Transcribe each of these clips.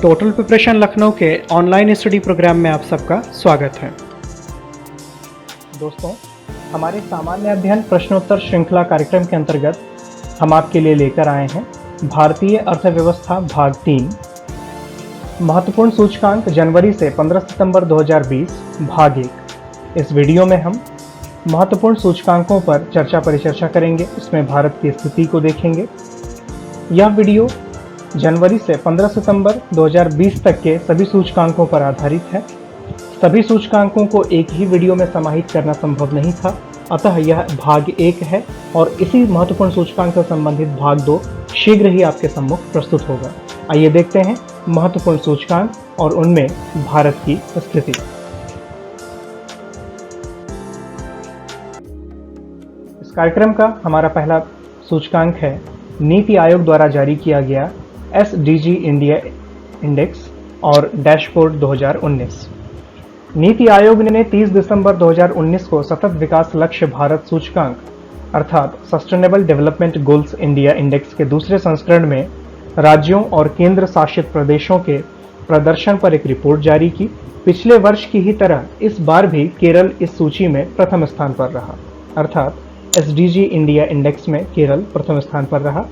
Total preparation Lucknow के online study programme में आप सबका स्वागत है। दोस्तों, हमारे सामान्य अध्ययन प्रश्नोत्तर श्रृंखला कार्यक्रम के अंतर्गत हम आपके लिए लेकर आए हैं भारतीय अर्थव्यवस्था भाग 3 महत्वपूर्ण सूचकांक जनवरी से 15 सितंबर 2020 भाग 1। इस वीडियो में हम महत्वपूर्ण सूचकांकों पर चर्चा परिचर्चा करेंगे। इसमें भारत की स्थिति को देखेंगे। यह वीडियो जनवरी से 15 सितंबर 2020 तक के सभी सूचकांकों पर आधारित है। सभी सूचकांकों को एक ही वीडियो में समाहित करना संभव नहीं था, अतः यह भाग 1 है और इसी महत्वपूर्ण सूचकांक से संबंधित भाग 2 शीघ्र ही आपके सम्मुख प्रस्तुत होगा। आइए देखते हैं महत्वपूर्ण सूचकांक और उनमें भारत की स्थिति। इस कार्यक्रम का हमारा पहला सूचकांक है नीति आयोग द्वारा जारी किया गया SDG इंडिया इंडेक्स और डैशबोर्ड 2019। नीति आयोग ने 30 दिसंबर 2019 को सतत विकास लक्ष्य भारत सूचकांक अर्थात sustainable development goals India index के दूसरे संस्करण में राज्यों और केंद्र शासित प्रदेशों के प्रदर्शन पर एक रिपोर्ट जारी की। पिछले वर्ष की ही तरह इस बार भी केरल इस सूची में प्रथम स्थान पर रहा, अर्थात SDG इंडिया इंडेक्स में केरल प्रथम स्थान पर रहा।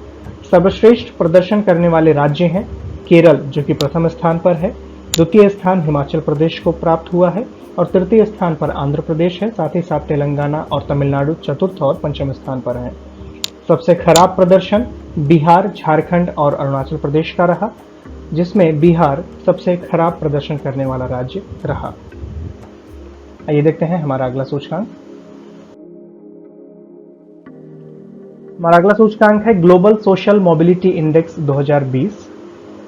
सर्वश्रेष्ठ प्रदर्शन करने वाले राज्य हैं केरल, जो कि प्रथम स्थान पर है। द्वितीय स्थान हिमाचल प्रदेश को प्राप्त हुआ है और तृतीय स्थान पर आंध्र प्रदेश है। साथ ही साथ तेलंगाना और तमिलनाडु चतुर्थ और पंचम स्थान पर है। सबसे खराब प्रदर्शन बिहार, झारखंड और अरुणाचल प्रदेश का रहा, जिसमें बिहार सबसे खराब प्रदर्शन करने वाला राज्य रहा। आइए देखते हैं हमारा अगला सूचकांक। हमारा अगला सूचकांक है ग्लोबल सोशल मोबिलिटी इंडेक्स 2020,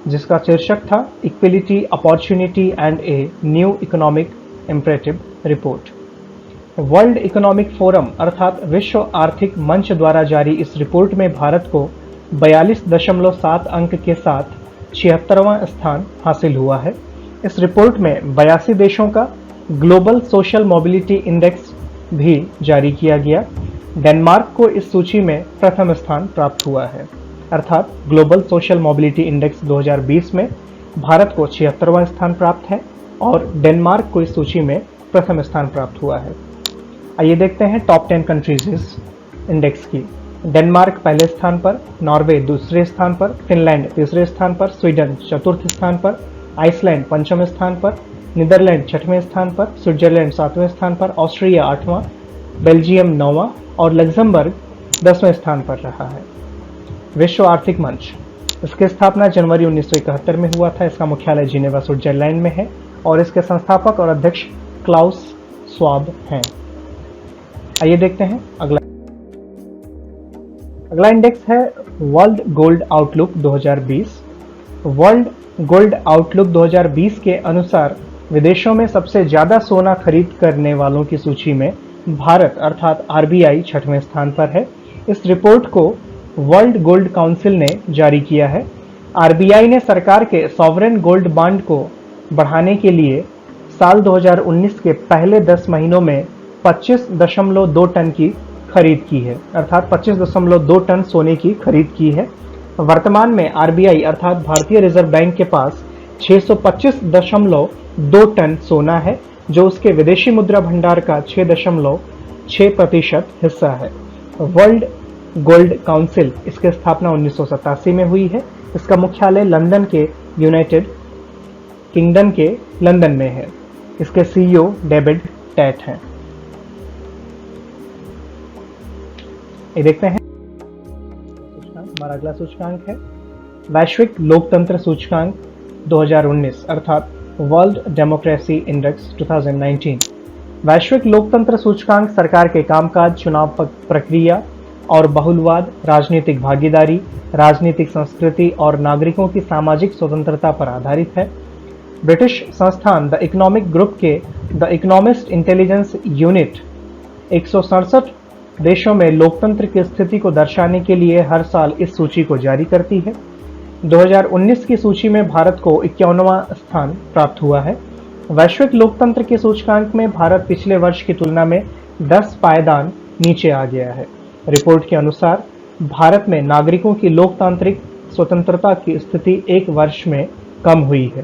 जिसका शीर्षक था equality, opportunity and a new economic imperative report. World economic forum अर्थात विश्व आर्थिक मंच द्वारा जारी इस रिपोर्ट में भारत को 42.7 अंक के साथ 76वां स्थान हासिल हुआ है। इस रिपोर्ट में 82 देशों का ग्लोबल सोशल मोबिलिटी इंडेक्स भी जारी किया गया। डेनमार्क को इस सूची में प्रथम स्थान प्राप्त हुआ है, अर्थात ग्लोबल सोशल मोबिलिटी इंडेक्स 2020 में भारत को 76वां स्थान प्राप्त है और डेनमार्क को इस सूची में प्रथम स्थान प्राप्त हुआ है। आइए देखते हैं टॉप 10 कंट्रीज इस इंडेक्स की। डेनमार्क पहले स्थान पर, नॉर्वे दूसरे स्थान पर, फिनलैंड तीसरे स्थान पर, स्वीडन चतुर्थ स्थान पर, आइसलैंड पंचम स्थान पर, नीदरलैंड छठवें स्थान पर, स्विट्जरलैंड 7वें स्थान पर, ऑस्ट्रिया 8वां, बेल्जियम 9वां और लग्जमबर्ग 10वें स्थान पर रहा है। विश्व आर्थिक मंच, इसकी स्थापना जनवरी 1971 में हुआ था। इसका मुख्यालय जिनेवा स्विट्जरलैंड में है और इसके संस्थापक और अध्यक्ष क्लाउस स्वाब हैं। आइए देखते हैं अगला इंडेक्स है world gold outlook 2020। World gold outlook 2020 के अनुसार विदेशों में सबसे ज्यादा सोना खरीद करने वालों की सूची में भारत अर्थात RBI 6वें स्थान पर है। इस रिपोर्ट को वर्ल्ड गोल्ड काउंसिल ने जारी किया है। RBI ने सरकार के सॉवरेन गोल्ड बॉन्ड को बढ़ाने के लिए साल 2019 के पहले 10 महीनों में 25.2 टन की खरीद की है, अर्थात 25.2 टन सोने की खरीद की है। वर्तमान में RBI अर्थात भारतीय रिजर्व बैंक के पास 625.2 टन सोना है, जो उसके विदेशी मुद्रा भंडार का 6.6% हिस्सा है। वर्ल्ड गोल्ड काउंसिल, इसकी स्थापना 1987 में हुई है। इसका मुख्यालय लंदन के यूनाइटेड किंगडम के लंदन में है। इसके CEO डेविड टैट हैं। ये देखते हैं हमारा अगला सूचकांक है वैश्विक लोकतंत्र सूचकांक 2019 अर्थात वर्ल्ड डेमोक्रेसी इंडेक्स 2019। वैश्विक लोकतंत्र सूचकांक सरकार के कामकाज, चुनाव प्रक्रिया और बहुलवाद, राजनीतिक भागीदारी, राजनीतिक संस्कृति और नागरिकों की सामाजिक स्वतंत्रता पर आधारित है। ब्रिटिश संस्थान द इकोनॉमिक ग्रुप के द इकोनॉमिस्ट इंटेलिजेंस यूनिट 167 देशों में लोकतंत्र की स्थिति को दर्शाने के लिए हर साल इस सूची को जारी करती है। 2019 की सूची में भारत को 51वां स्थान प्राप्त हुआ है। वैश्विक लोकतंत्र के सूचकांक में भारत पिछले वर्ष की तुलना में 10 पायदान नीचे आ गया है। रिपोर्ट के अनुसार भारत में नागरिकों की लोकतांत्रिक स्वतंत्रता की स्थिति एक वर्ष में कम हुई है।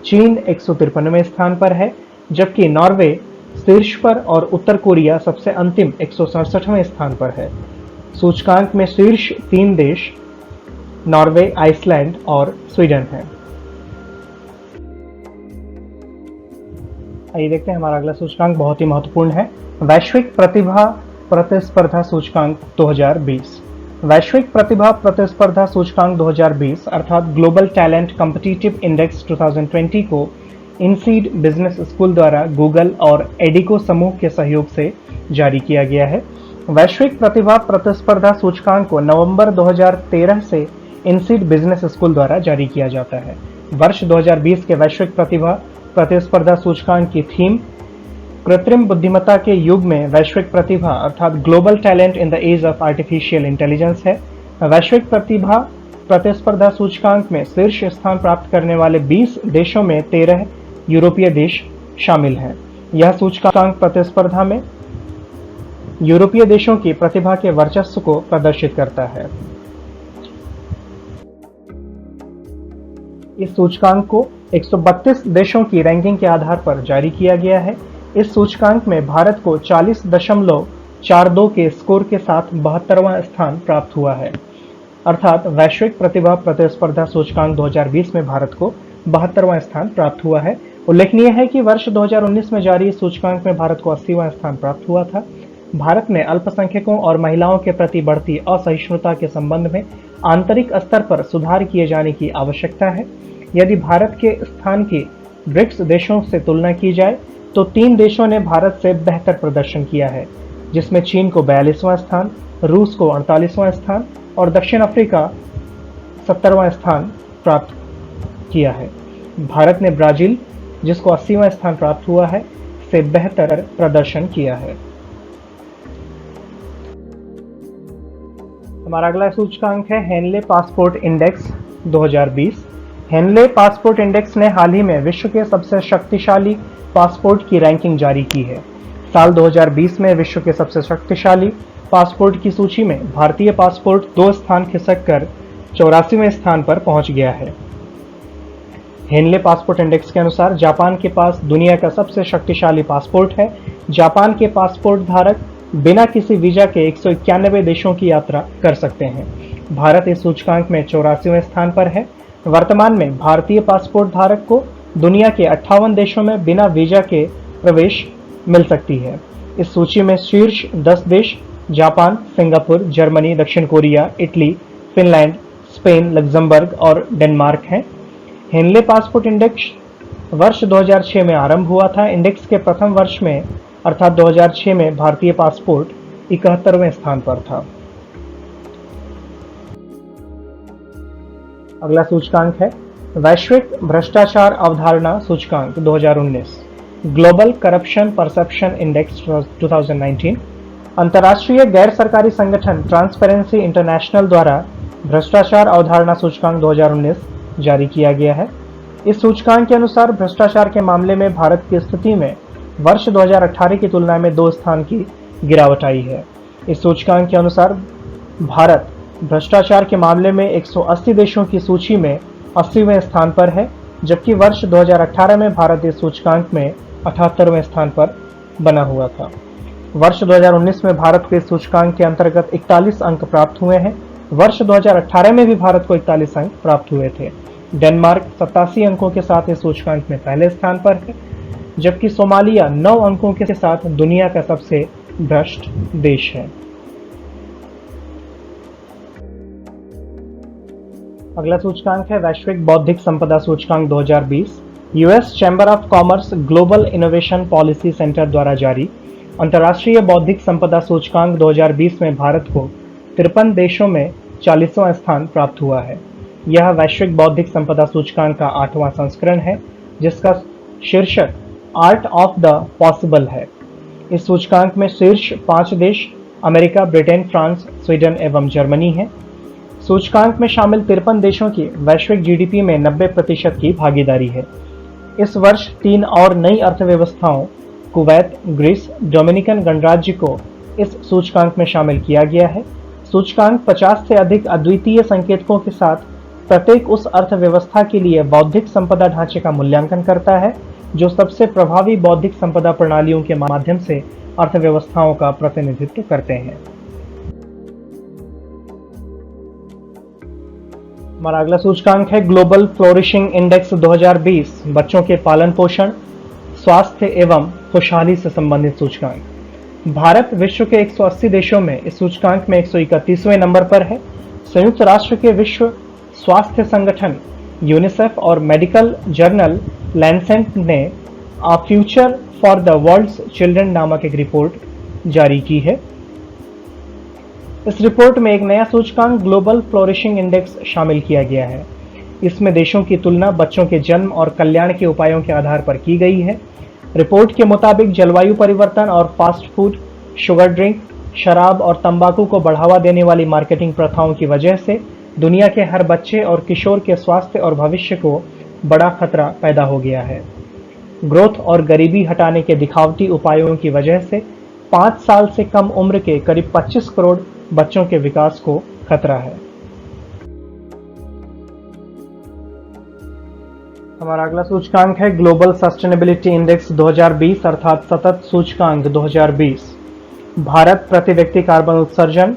चीन 153वें स्थान पर है, जबकि नॉर्वे शीर्ष पर और उत्तर कोरिया सबसे अंतिम 167वें स्थान पर है। सूचकांक में शीर्ष 3 देश नॉर्वे, आइसलैंड और स्वीडन हैं। आइए देखते हैं हमारा अगला सूचकांक बहुत ही महत्वपूर्ण है, वैश्विक प्रतिभा प्रतिस्पर्धा सूचकांक 2020। वैश्विक प्रतिभा प्रतिस्पर्धा सूचकांक 2020 अर्थात ग्लोबल टैलेंट कॉम्पिटिटिव इंडेक्स 2020 को इनसीड बिजनेस स्कूल द्वारा गूगल और एडिको समूह के सहयोग से जारी किया गया है। वैश्विक प्रतिभा प्रतिस्पर्धा सूचकांक को नवंबर 2013 से इनसीड बिजनेस स्कूल द्वारा जारी किया जाता है। वर्ष 2020 के वैश्विक प्रतिभा प्रतिस्पर्धा सूचकांक की थीम कृत्रिम बुद्धिमत्ता के युग में वैश्विक प्रतिभा अर्थात global talent in the age of artificial intelligence है। वैश्विक प्रतिभा प्रतिस्पर्धा सूचकांक में शीर्ष स्थान प्राप्त करने वाले 20 देशों में 13 यूरोपीय देश शामिल हैं। यह सूचकांक प्रतिस्पर्धा में यूरोपीय देशों की प्रतिभा के वर्चस्व को प्रदर्शित करता है। इस सूचकांक को 132 देशों की रैंकिंग के आधार पर जारी किया गया है। इस सूचकांक में भारत को 40.42 के स्कोर के साथ 72वां स्थान प्राप्त हुआ है। अर्थात वैश्विक प्रतिभा प्रतिस्पर्धा सूचकांक 2020 में भारत को 72वां स्थान प्राप्त हुआ है। उल्लेखनीय है कि वर्ष 2019 में जारी इस सूचकांक में भारत को 80वां स्थान प्राप्त हुआ था। भारत में अल्पसंख्यकों और महिलाओं के प्रति बढ़ती असहिष्णुता के संबंध में आंतरिक स्तर पर सुधार किए जाने की आवश्यकता है। यदि भारत के स्थान की ब्रिक्स देशों से तुलना की जाए तो 3 देशों ने भारत से बेहतर प्रदर्शन किया है, जिसमें चीन को 42वां स्थान, रूस को 48वां स्थान और दक्षिण अफ्रीका 70वां स्थान प्राप्त किया है। भारत ने ब्राजील, जिसको 80वां स्थान प्राप्त हुआ है, से बेहतर प्रदर्शन किया है। हमारा अगला सूचकांक है Henley passport index 2020। Henley passport index ने हाल ही में विश्व के सबसे शक्तिशाली पासपोर्ट की रैंकिंग जारी की है। साल 2020 में विश्व के सबसे शक्तिशाली पासपोर्ट की सूची में भारतीय पासपोर्ट 2 स्थान खिसककर 84वें स्थान पर पहुंच गया है। हेनले पासपोर्ट इंडेक्स के अनुसार जापान के पास दुनिया का सबसे शक्तिशाली पासपोर्ट है। जापान के पासपोर्ट धारक बिना किसी वीजा के 191 देशों की यात्रा कर सकते हैं। भारत इस सूचकांक में 84वें स्थान पर है। वर्तमान में भारतीय पासपोर्ट धारक को दुनिया के 58 देशों में बिना वीजा के प्रवेश मिल सकती है। इस सूची में शीर्ष 10 देश जापान, सिंगापुर, जर्मनी, दक्षिण Korea, Italy, Finland, Spain, Luxembourg और डेनमार्क हैं। हेनले पासपोर्ट इंडेक्स वर्ष 2006 में आरंभ हुआ था। इंडेक्स के प्रथम वर्ष में अर्थात 2006 में भारतीय पासपोर्ट 71वें स्थान पर था। अगला सूचकांक है वैश्विक भ्रष्टाचार अवधारणा सूचकांक 2019, ग्लोबल करप्शन परसेप्शन इंडेक्स 2019। अंतर्राष्ट्रीय गैर सरकारी संगठन ट्रांसपेरेंसी इंटरनेशनल द्वारा भ्रष्टाचार अवधारणा सूचकांक 2019 जारी किया गया है। इस सूचकांक के अनुसार भ्रष्टाचार के मामले में भारत की स्थिति में वर्ष 2018 की तुलना में 2 स्थान की गिरावट आई है। इस सूचकांक के अनुसार भारत भ्रष्टाचार के मामले में 180 देशों की सूची में 80वें स्थान पर है, जबकि वर्ष 2018 में भारत इस सूचकांक में 78वें स्थान पर बना हुआ था। वर्ष 2019 में भारत को इस सूचकांक के अंतर्गत 41 अंक प्राप्त हुए हैं। वर्ष 2018 में भी भारत को 41 अंक प्राप्त हुए थे। डेनमार्क 87 अंकों के साथ इस सूचकांक में पहले स्थान पर है, जबकि सोमालिया 9 अंकों के साथ दुनिया का सबसे भ्रष्ट देश है। अगला सूचकांक है वैश्विक बौद्धिक संपदा सूचकांक 2020, US chamber of commerce global innovation policy centre द्वारा जारी अंतर्राष्ट्रीय बौद्धिक संपदा सूचकांक 2020 में भारत को 53 देशों में 40वां स्थान प्राप्त हुआ है। यह वैश्विक बौद्धिक संपदा सूचकांक का 8वां संस्करण है, जिसका शीर्षक आर्ट ऑफ द पॉसिबल है। इस सूचकांक में शीर्ष 5 देश अमेरिका, ब्रिटेन, फ्रांस, स्वीडन एवं जर्मनी हैं। सूचकांक में शामिल 53 देशों की वैश्विक जीडीपी में 90% की भागीदारी है। इस वर्ष 3 और नई अर्थव्यवस्थाओं कुवैत, ग्रीस, डोमिनिकन गणराज्य को इस सूचकांक में शामिल किया गया है। सूचकांक 50 से अधिक अद्वितीय संकेतकों के साथ प्रत्येक उस अर्थव्यवस्था के लिए बौद्धिक संपदा ढांचे का मूल्यांकन करता है जो सबसे प्रभावी बौद्धिक संपदा प्रणालियों के माध्यम से अर्थव्यवस्थाओं का प्रतिनिधित्व करते हैं। हमारा अगला सूचकांक है ग्लोबल फ्लोरिशिंग इंडेक्स 2020, बच्चों के पालन पोषण, स्वास्थ्य एवं खुशहाली से संबंधित सूचकांक। भारत विश्व के 180 देशों में इस सूचकांक में 131वें नंबर पर है। संयुक्त राष्ट्र के विश्व स्वास्थ्य संगठन यूनिसेफ और मेडिकल जर्नल लैंसेट ने a future for the world's children नामक एक रिपोर्ट जारी की है। इस रिपोर्ट में एक नया सूचकांक ग्लोबल फ्लोरिशिंग इंडेक्स शामिल किया गया है। इसमें देशों की तुलना बच्चों के जन्म और कल्याण के उपायों के आधार पर की गई है। रिपोर्ट के मुताबिक जलवायु परिवर्तन और फास्ट फूड, शुगर ड्रिंक, शराब और तंबाकू को बढ़ावा देने वाली मार्केटिंग प्रथाओं की वजह से दुनिया के हर बच्चे और किशोर के स्वास्थ्य और भविष्य को बड़ा खतरा पैदा हो गया है। ग्रोथ और गरीबी हटाने के दिखावटी उपायों की वजह से 5 साल से कम उम्र के करीब 25 करोड़ बच्चों के विकास को खतरा है। हमारा अगला सूचकांक है ग्लोबल सस्टेनेबिलिटी इंडेक्स 2020 अर्थात सतत सूचकांक 2020। भारत प्रति व्यक्ति कार्बन उत्सर्जन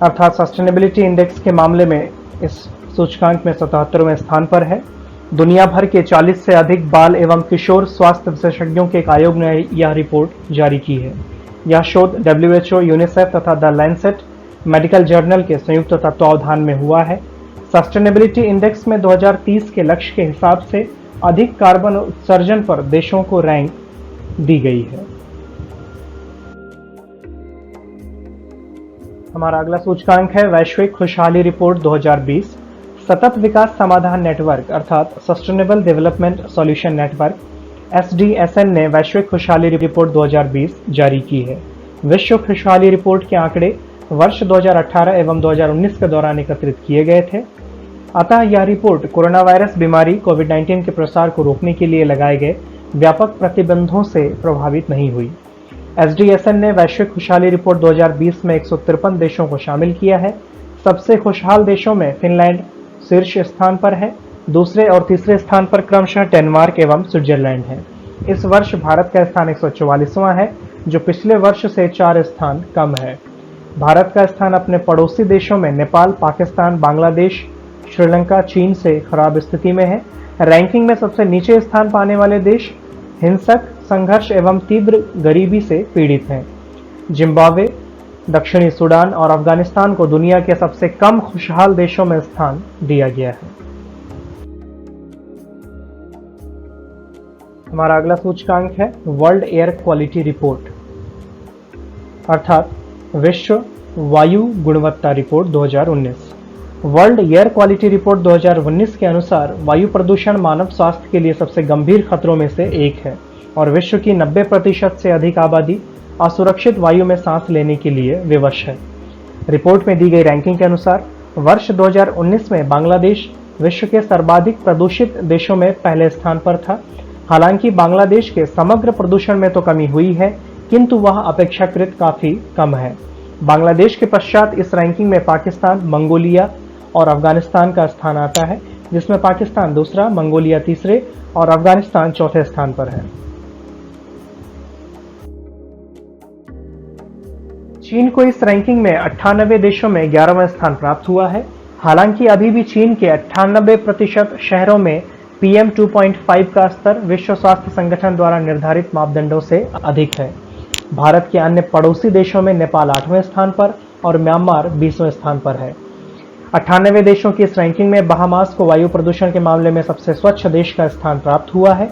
अर्थात सस्टेनेबिलिटी इंडेक्स के मामले में इस सूचकांक में 77वें स्थान पर है। दुनिया भर के 40 से अधिक बाल एवं किशोर स्वास्थ्य विशेषज्ञों के एक आयोग ने यह रिपोर्ट जारी की है। यह शोध WHO, यूनिसेफ तथा द लैंसेट मेडिकल जर्नल के संयुक्त तत्वावधान में हुआ है। सस्टेनेबिलिटी इंडेक्स में 2030 के लक्ष्य के हिसाब से अधिक कार्बन उत्सर्जन पर देशों को रैंक दी गई है। हमारा अगला सूचकांक है वैश्विक खुशहाली रिपोर्ट 2020। सतत विकास समाधान नेटवर्क अर्थात sustainable development solution network SDSN ने वैश्विक खुशहाली रिपोर्ट 2020 जारी की है। विश्व खुशहाली रिपोर्ट के आंकड़े वर्ष 2018 एवं 2019 के दौरान एकत्रित किए गए थे। अतः यह रिपोर्ट कोरोना वायरस बीमारी कोविड-19 के प्रसार को रोकने के लिए लगाए गए व्यापक प्रतिबंधों से प्रभावित नहीं हुई। SDSN ने वैश्विक खुशहाली रिपोर्ट 2020 में 153 देशों को शामिल किया है। सबसे खुशहाल देशों में फिनलैंड शीर्ष स्थान पर है। दूसरे और तीसरे स्थान पर क्रमशः डेनमार्क एवं स्विट्जरलैंड है। इस वर्ष भारत का स्थान 144वां है, जो पिछले वर्ष से 4 स्थान कम है। भारत का स्थान अपने पड़ोसी देशों में नेपाल, पाकिस्तान, बांग्लादेश, श्रीलंका, चीन से खराब स्थिति में है। रैंकिंग में सबसे नीचे स्थान पाने वाले देश हिंसक, संघर्ष एवं तीव्र गरीबी से पीड़ित हैं। जिम्बाब्वे, दक्षिणी सूडान और अफगानिस्तान को दुनिया के सबसे कम खुशहाल देशों में स्थान दिया गया है। हमारा अगला सूचकांक है वर्ल्ड एयर क्वालिटी रिपोर्ट अर्थात विश्व वायु गुणवत्ता report 2019। World air quality report 2019 के अनुसार वायु प्रदूषण मानव स्वास्थ्य के लिए सबसे गंभीर खतरों में से एक है और विश्व की 90% से अधिक आबादी असुरक्षित वायु में सांस लेने के लिए विवश है। रिपोर्ट में दी गई रैंकिंग के अनुसार वर्ष 2019 में बांग्लादेश विश्व के सर्वाधिक प्रदूषित देशों में पहले स्थान पर था। हालांकि बांग्लादेश के समग्र प्रदूषण में तो कमी हुई है, किंतु वह अपेक्षाकृत काफी कम है। बांग्लादेश के पश्चात इस रैंकिंग में पाकिस्तान, मंगोलिया और अफगानिस्तान का स्थान आता है, जिसमें पाकिस्तान दूसरा, मंगोलिया तीसरे और अफगानिस्तान चौथे स्थान पर है। चीन को इस रैंकिंग में 98 देशों में 11वां स्थान प्राप्त हुआ है। हालांकि अभी भी चीन के 98% शहरों में PM 2.5 का स्तर विश्व स्वास्थ्य संगठन द्वारा निर्धारित मापदंडों से अधिक है। भारत के अन्य पड़ोसी देशों में नेपाल 8वें स्थान पर और म्यांमार 20वें स्थान पर है। 98 देशों की इस रैंकिंग में बहामास को वायु प्रदूषण के मामले में सबसे स्वच्छ देश का स्थान प्राप्त हुआ है।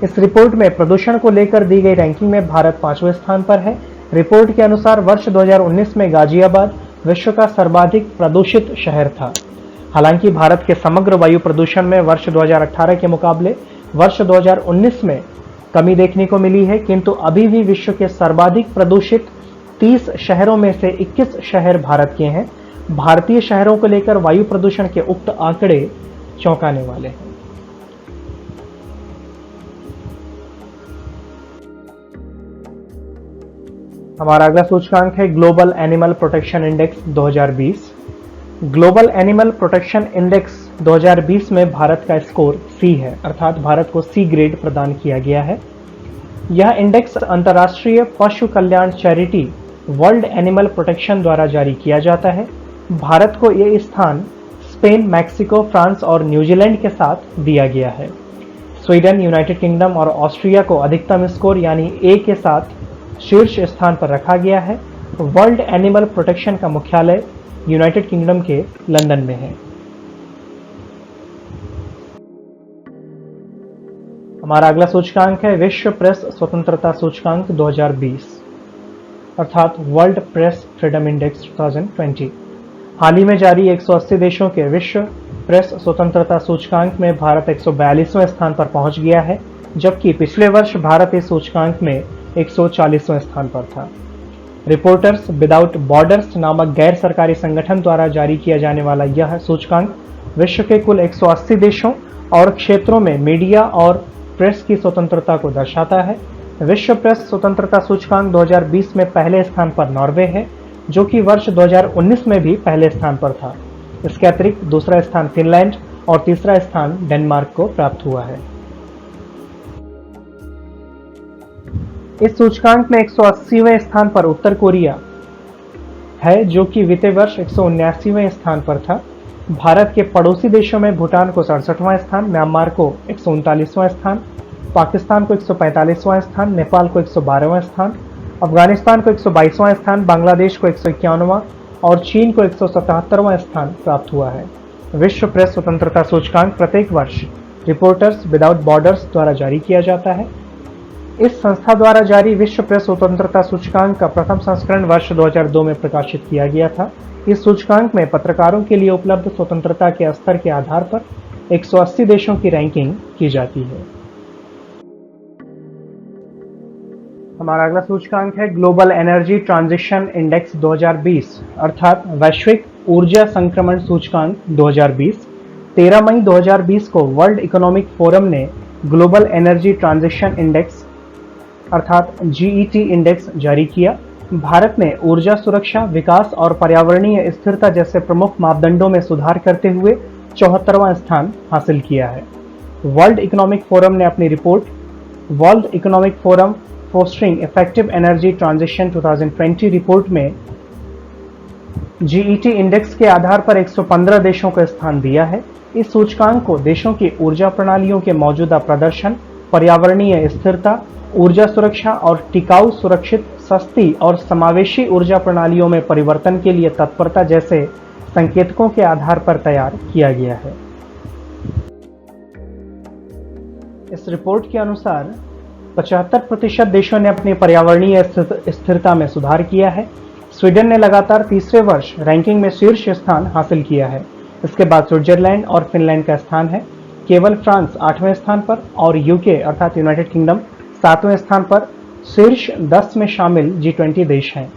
इस रिपोर्ट में प्रदूषण को लेकर दी गई रैंकिंग में भारत 5वें स्थान पर है। रिपोर्ट के अनुसार वर्ष 2019 में गाजियाबाद विश्व का सर्वाधिक प्रदूषित शहर था। हालांकि भारत के समग्र वायु प्रदूषण में वर्ष 2018 के मुकाबले वर्ष 2019 में कमी देखने को मिली है, किंतु अभी भी विश्व के सर्वाधिक प्रदूषित 30 शहरों में से 21 शहर भारत के हैं। भारतीय शहरों को लेकर वायु प्रदूषण के उक्त आंकड़े चौंकाने वाले हैं। हमारा अगला सूचकांक है global animal protection index 2020। Global animal protection index 2020 में भारत का स्कोर सी है, अर्थात भारत को सी ग्रेड प्रदान किया गया है। यह इंडेक्स अंतर्राष्ट्रीय पशु कल्याण चैरिटी वर्ल्ड एनिमल प्रोटेक्शन द्वारा जारी किया जाता है। भारत को यह स्थान स्पेन, मैक्सिको, फ्रांस और न्यूजीलैंड के साथ दिया गया है। स्वीडन, यूनाइटेड किंगडम और ऑस्ट्रिया को अधिकतम स्कोर यानी ए के साथ शीर्ष स्थान पर रखा गया है। वर्ल्ड एनिमल प्रोटेक्शन का मुख्यालय यूनाइटेड किंगडम के लंदन में है। हमारा अगला सूचकांक है विश्व प्रेस स्वतंत्रता सूचकांक 2020, अर्थात वर्ल्ड प्रेस फ्रीडम इंडेक्स 2020। हाल ही में जारी 180 देशों के विश्व प्रेस स्वतंत्रता सूचकांक में भारत 142वें स्थान पर पहुंच गया है, जबकि पिछले वर्ष भारत इस सूचकांक में 140वें स्थान पर था। रिपोर्टर्स विदाउट बॉर्डर्स नामक गैर सरकारी संगठन द्वारा जारी किया जाने वाला यह सूचकांक विश्व के कुल 180 देशों और क्षेत्रों में मीडिया और प्रेस की स्वतंत्रता को दर्शाता है। विश्व प्रेस स्वतंत्रता सूचकांक 2020 में पहले स्थान पर नॉर्वे है, जो कि वर्ष 2019 में भी पहले स्थान पर था। इसके अतिरिक्त दूसरा स्थान फिनलैंड और तीसरा स्थान डेनमार्क को प्राप्त हुआ है। इस सूचकांक में 180वें स्थान पर उत्तर कोरिया है, जो कि वित्तीय वर्ष 179वें स्थान पर था। भारत के पड़ोसी देशों में भूटान को 67वां स्थान, म्यांमार को 139वां स्थान, पाकिस्तान को 145वां स्थान, नेपाल को 112वां स्थान, अफगानिस्तान को 122वां स्थान, बांग्लादेश को 151वां और चीन को 177वां स्थान प्राप्त हुआ है। विश्व प्रेस स्वतंत्रता सूचकांक प्रत्येक वर्ष रिपोर्टर्स विदाउट बॉर्डर्स द्वारा जारी किया जाता है। इस संस्था द्वारा जारी विश्व प्रेस स्वतंत्रता सूचकांक का प्रथम संस्करण वर्ष 2002 में प्रकाशित किया गया था। इस सूचकांक में पत्रकारों के लिए उपलब्ध स्वतंत्रता के स्तर के आधार पर 180 देशों की रैंकिंग की जाती है। हमारा अगला सूचकांक है ग्लोबल एनर्जी ट्रांजिशन इंडेक्स 2020, अर्थात वैश्विक ऊर्जा संक्रमण सूचकांक 2020। 13 मई 2020 को वर्ल्ड इकोनॉमिक फोरम ने ग्लोबल एनर्जी ट्रांजिशन इंडेक्स अर्थात जीईटी इंडेक्स जारी किया। भारत ने ऊर्जा सुरक्षा, विकास और पर्यावरणीय स्थिरता जैसे प्रमुख मापदंडों में सुधार करते हुए 74वां स्थान हासिल किया है। वर्ल्ड इकोनॉमिक फोरम ने अपनी report world economic forum fostering effective energy transition 2020 report में जीईटी इंडेक्स के आधार पर 115 देशों को स्थान दिया है। इस सूचकांक को देशों की ऊर्जा प्रणालियों के मौजूदा प्रदर्शन, पर्यावरणीय स्थिरता, ऊर्जा सुरक्षा और टिकाऊ, सुरक्षित, सस्ती और समावेशी ऊर्जा प्रणालियों में परिवर्तन के लिए तत्परता जैसे संकेतकों के आधार पर तैयार किया गया है। इस रिपोर्ट के अनुसार 75% देशों ने अपनी पर्यावरणीय स्थिरता में सुधार किया है। स्वीडन ने लगातार तीसरे वर्ष रैंकिंग में शीर्ष स्थान हासिल किया है। इसके बाद स्विट्जरलैंड और फिनलैंड का स्थान है। केवल फ्रांस 8वें स्थान पर और यूके अर्थात यूनाइटेड किंगडम 7वें स्थान पर शीर्ष 10 में शामिल G20 देश हैं।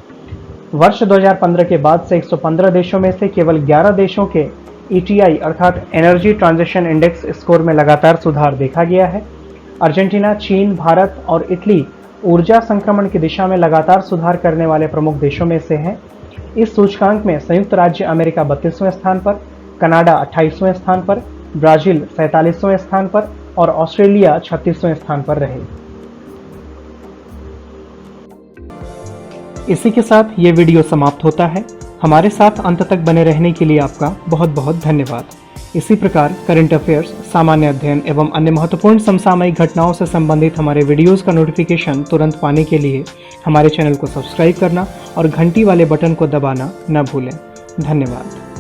वर्ष 2015 के बाद से 115 देशों में से केवल 11 देशों के ETI अर्थात एनर्जी ट्रांजिशन इंडेक्स स्कोर में लगातार सुधार देखा गया है। अर्जेंटीना, चीन, भारत और इटली ऊर्जा संक्रमण की दिशा में लगातार सुधार करने वाले प्रमुख देशों में से हैं। इस सूचकांक में संयुक्त राज्य अमेरिका 32वें स्थान पर, कनाडा 28वें स्थान पर, ब्राजील 47वें स्थान पर और ऑस्ट्रेलिया 36वें स्थान पर रहे। इसी के साथ ये वीडियो समाप्त होता है। हमारे साथ अंत तक बने रहने के लिए आपका बहुत बहुत धन्यवाद। इसी प्रकार करंट अफेयर्स, सामान्य अध्ययन एवं अन्य महत्वपूर्ण समसामयिक घटनाओं से संबंधित हमारे वीडियोस का नोटिफिकेशन तुरंत पाने के लिए हमारे चैनल को सब्सक्राइब करना और घंटी वाले बटन को दबाना न भूलें। धन्यवाद।